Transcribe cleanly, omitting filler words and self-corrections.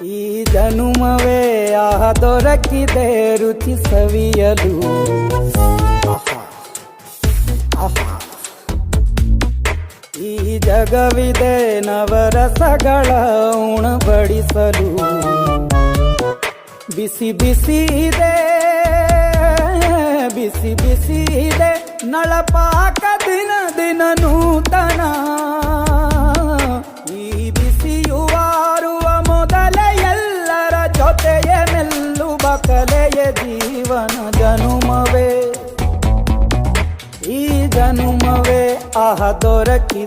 ಈ ಜನುಮವೇ ದೊರಕಿದೆ ರುಚಿ ಸವಿಯಲು. ಈ ಜಗವಿದೆ ನವರಸಗಳ ಉಣಬಡಿಸಲು. ಬಿಸಿ ಬಿಸಿ ಇದೆ, ಬಿಸಿ ಬಿಸಿ ಇದೆ ನಳಪಾಕ ದಿನ ದಿನ ನೂತನ. ಈ ಬಿಸಿಯುವಾರುವ ಮೊದಲೇ ಎಲ್ಲರ ಜೊತೆಯೇ ಮೆಲ್ಲುವ ಕಲೆಯ ಜೀವನ. ಜನುಮವೇ ಈ ಜನುಮವೇ ದೊರಕಿದೆ